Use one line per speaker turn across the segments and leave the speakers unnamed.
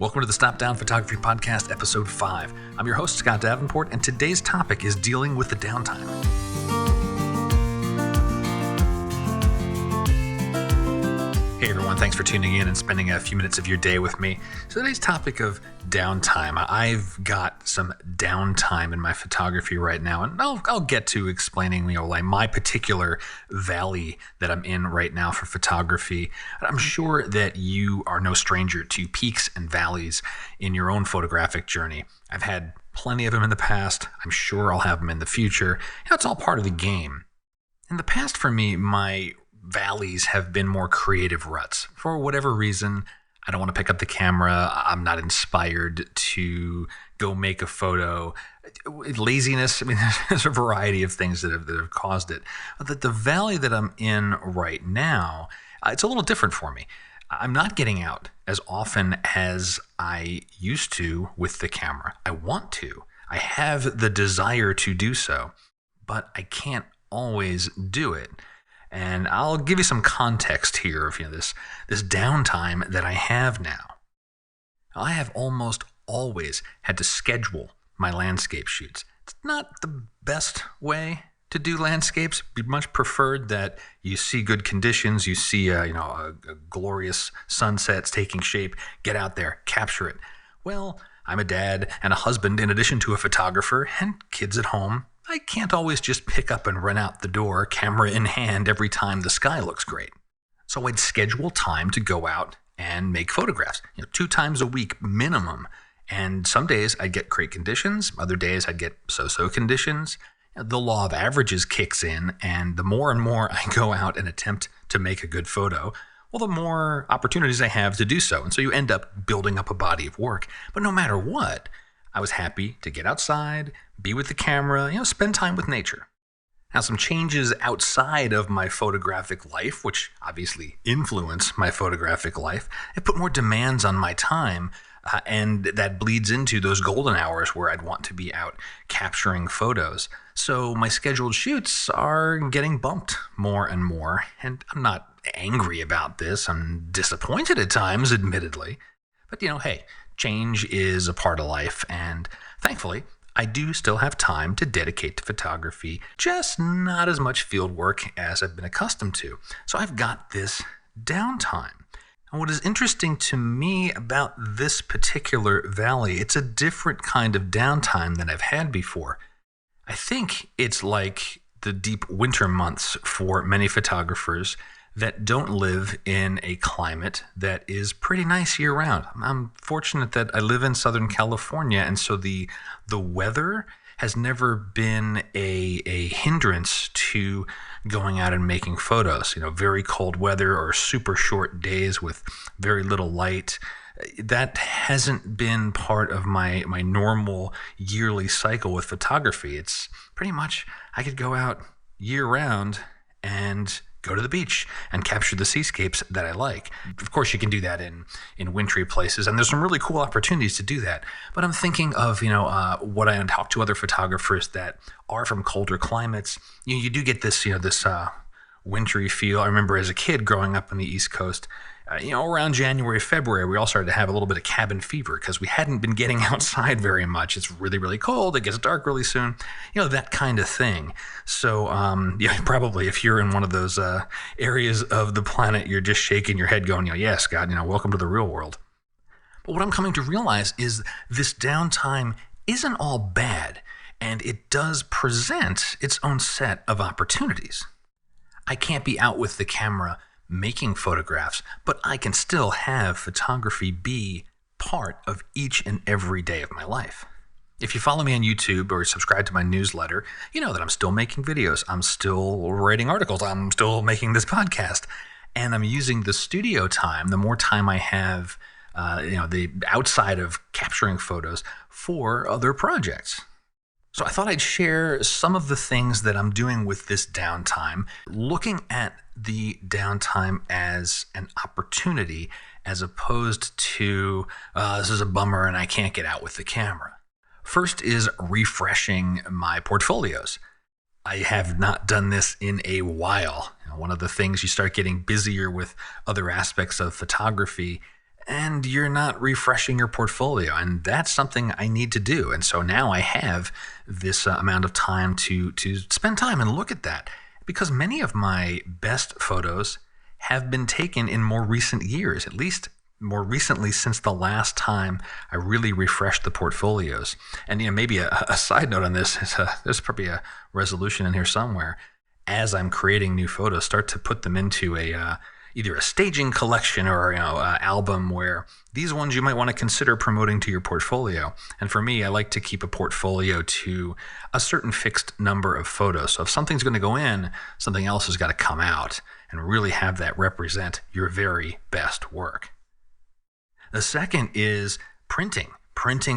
Welcome to the Stop Down Photography Podcast, Episode 5. I'm your host, Scott Davenport, and today's topic is dealing with the downtime. Hey everyone, thanks for tuning in and spending a few minutes of your day with me. So today's topic of downtime. I've got some downtime in my photography right now, and I'll get to explaining, like my particular valley that I'm in right now for photography. I'm sure that you are no stranger to peaks and valleys in your own photographic journey. I've had plenty of them in the past. I'm sure I'll have them in the future. It's all part of the game. In the past, for me, my valleys have been more creative ruts. For whatever reason, I don't want to pick up the camera. I'm not inspired to go make a photo. Laziness, there's a variety of things that have caused it. But the valley that I'm in right now, it's a little different for me. I'm not getting out as often as I used to with the camera. I want to. I have the desire to do so, but I can't always do it. And I'll give you some context here of this downtime that I have now. I have almost always had to schedule my landscape shoots. It's not the best way to do landscapes. It'd be much preferred that you see good conditions, you see a glorious sunsets taking shape, get out there, capture it. Well, I'm a dad and a husband in addition to a photographer and kids at home. I can't always just pick up and run out the door, camera in hand, every time the sky looks great. So I'd schedule time to go out and make photographs, 2 times a week minimum. And some days I'd get great conditions, other days I'd get so-so conditions. The law of averages kicks in, and the more and more I go out and attempt to make a good photo, well, the more opportunities I have to do so. And so you end up building up a body of work. But no matter what, I was happy to get outside, be with the camera, spend time with nature. Now, some changes outside of my photographic life, which obviously influence my photographic life, it put more demands on my time, and that bleeds into those golden hours where I'd want to be out capturing photos. So my scheduled shoots are getting bumped more and more, and I'm not angry about this. I'm disappointed at times, admittedly. But, hey, change is a part of life, and thankfully, I do still have time to dedicate to photography, just not as much field work as I've been accustomed to. So I've got this downtime. And what is interesting to me about this particular valley, it's a different kind of downtime than I've had before. I think it's like the deep winter months for many photographers that don't live in a climate that is pretty nice year-round. I'm fortunate that I live in Southern California, and so the weather has never been a hindrance to going out and making photos. Very cold weather or super short days with very little light. That hasn't been part of my normal yearly cycle with photography. It's pretty much I could go out year-round and go to the beach and capture the seascapes that I like. Of course, you can do that in wintry places, and there's some really cool opportunities to do that. But I'm thinking of, what I talk to other photographers that are from colder climates. You do get this, this wintry feel. I remember as a kid growing up on the East Coast, around January, February, we all started to have a little bit of cabin fever because we hadn't been getting outside very much. It's really, really cold. It gets dark really soon. That kind of thing. So, probably if you're in one of those areas of the planet, you're just shaking your head going, yeah, Scott, welcome to the real world. But what I'm coming to realize is this downtime isn't all bad, and it does present its own set of opportunities. I can't be out with the camera making photographs, but I can still have photography be part of each and every day of my life. If you follow me on YouTube or subscribe to my newsletter, you know that I'm still making videos, I'm still writing articles, I'm still making this podcast, and I'm using the studio time, the more time I have, the outside of capturing photos for other projects. So I thought I'd share some of the things that I'm doing with this downtime, looking at the downtime as an opportunity as opposed to, this is a bummer and I can't get out with the camera. First is refreshing my portfolios. I have not done this in a while. One of the things, you start getting busier with other aspects of photography, and you're not refreshing your portfolio. And that's something I need to do. And so now I have this amount of time to spend time and look at that, because many of my best photos have been taken in more recent years, at least more recently since the last time I really refreshed the portfolios. And maybe a side note on this is there's probably a resolution in here somewhere. As I'm creating new photos, start to put them into either a staging collection or album where these ones you might want to consider promoting to your portfolio. And for me, I like to keep a portfolio to a certain fixed number of photos. So if something's going to go in, something else has got to come out and really have that represent your very best work. The second is printing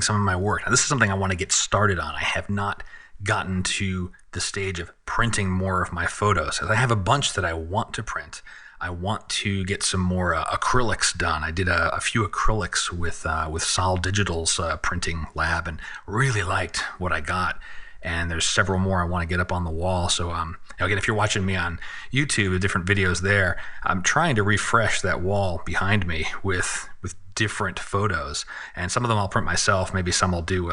some of my work. Now, this is something I want to get started on. I have not gotten to the stage of printing more of my photos. I have a bunch that I want to print. I want to get some more acrylics done. I did a few acrylics with Sol Digital's printing lab and really liked what I got. And there's several more I want to get up on the wall. So again, if you're watching me on YouTube, the different videos there, I'm trying to refresh that wall behind me with different photos. And some of them I'll print myself. Maybe some I'll do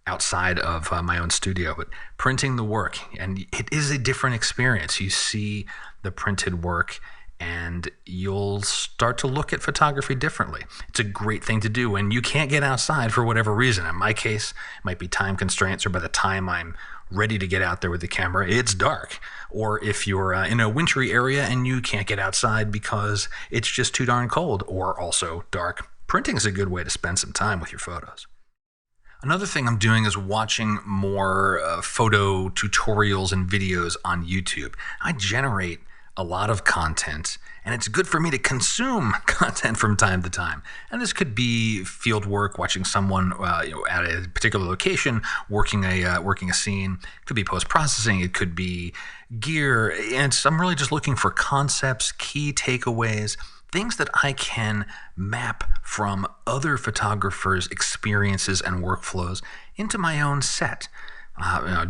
outside of my own studio. But printing the work, and it is a different experience. You see the printed work, and you'll start to look at photography differently. It's a great thing to do when you can't get outside for whatever reason. In my case, it might be time constraints, or by the time I'm ready to get out there with the camera, it's dark. Or if you're in a wintry area and you can't get outside because it's just too darn cold, or also dark, printing is a good way to spend some time with your photos. Another thing I'm doing is watching more photo tutorials and videos on YouTube. I generate a lot of content, and it's good for me to consume content from time to time. And this could be field work, watching someone at a particular location working a scene. It could be post-processing. It could be gear. And so I'm really just looking for concepts, key takeaways, things that I can map from other photographers' experiences and workflows into my own set.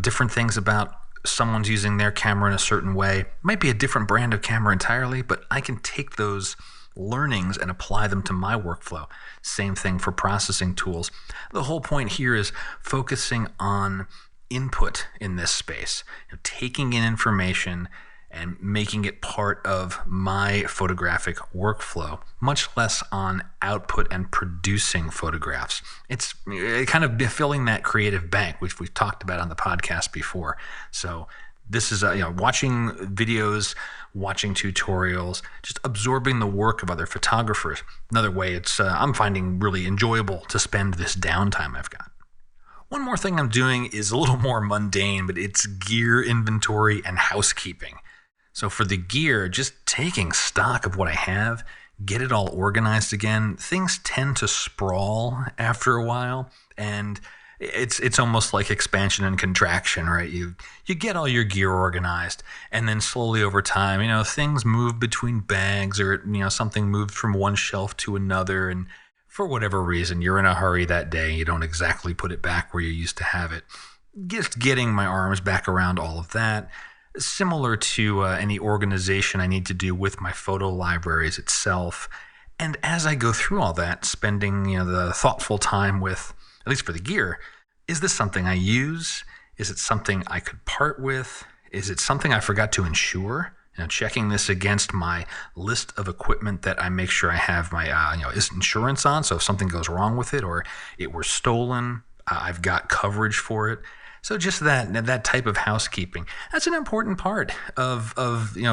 Different things about someone's using their camera in a certain way. It might be a different brand of camera entirely, but I can take those learnings and apply them to my workflow. Same thing for processing tools. The whole point here is focusing on input in this space, taking in information and making it part of my photographic workflow, much less on output and producing photographs. It's kind of filling that creative bank, which we've talked about on the podcast before. So this is watching videos, watching tutorials, just absorbing the work of other photographers. Another way it's I'm finding really enjoyable to spend this downtime I've got. One more thing I'm doing is a little more mundane, but it's gear inventory and housekeeping. So for the gear, just taking stock of what I have, get it all organized again. Things tend to sprawl after a while, and it's almost like expansion and contraction, right? You get all your gear organized, and then slowly over time, things move between bags, or something moved from one shelf to another, and for whatever reason, you're in a hurry that day, you don't exactly put it back where you used to have it. Just getting my arms back around all of that. Similar to any organization I need to do with my photo libraries itself. And as I go through all that, spending the thoughtful time with, at least for the gear, is this something I use? Is it something I could part with? Is it something I forgot to insure? Checking this against my list of equipment that I make sure I have my is insurance on. So if something goes wrong with it or it were stolen, I've got coverage for it. So just that type of housekeeping, that's an important part of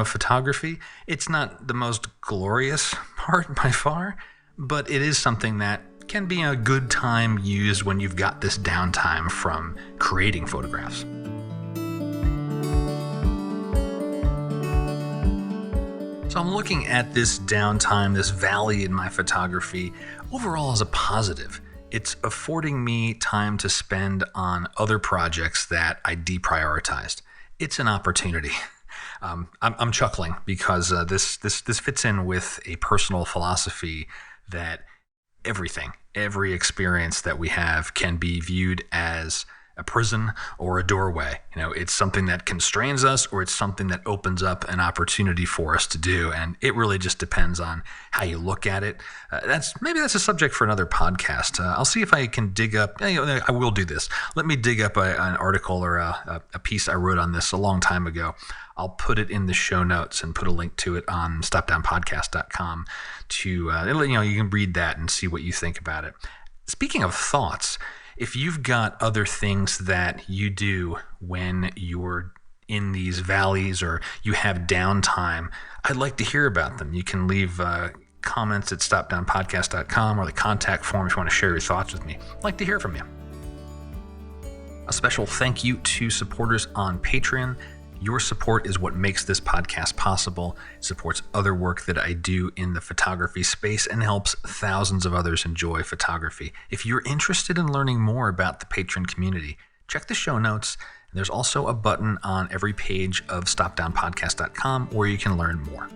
photography. It's not the most glorious part by far, but it is something that can be a good time used when you've got this downtime from creating photographs. So I'm looking at this downtime, this valley in my photography, overall as a positive. It's affording me time to spend on other projects that I deprioritized. It's an opportunity. I'm chuckling because this fits in with a personal philosophy that every experience that we have can be viewed as a prison or a doorway. It's something that constrains us, or it's something that opens up an opportunity for us to do. And it really just depends on how you look at it. That's a subject for another podcast. I'll see if I can dig up. I will do this. Let me dig up an article or a piece I wrote on this a long time ago. I'll put it in the show notes and put a link to it on stopdownpodcast.com to, you can read that and see what you think about it. Speaking of thoughts, if you've got other things that you do when you're in these valleys or you have downtime, I'd like to hear about them. You can leave comments at stopdownpodcast.com or the contact form if you want to share your thoughts with me. I'd like to hear from you. A special thank you to supporters on Patreon. Your support is what makes this podcast possible. It supports other work that I do in the photography space and helps thousands of others enjoy photography. If you're interested in learning more about the Patreon community, check the show notes. There's also a button on every page of stopdownpodcast.com where you can learn more.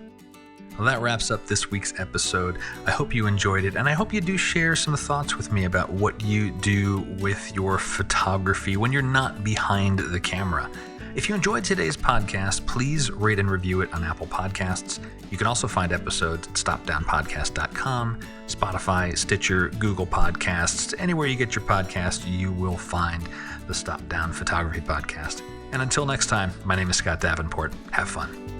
Well, that wraps up this week's episode. I hope you enjoyed it, and I hope you do share some thoughts with me about what you do with your photography when you're not behind the camera. If you enjoyed today's podcast, please rate and review it on Apple Podcasts. You can also find episodes at stopdownpodcast.com, Spotify, Stitcher, Google Podcasts. Anywhere you get your podcast, you will find the Stop Down Photography Podcast. And until next time, my name is Scott Davenport. Have fun.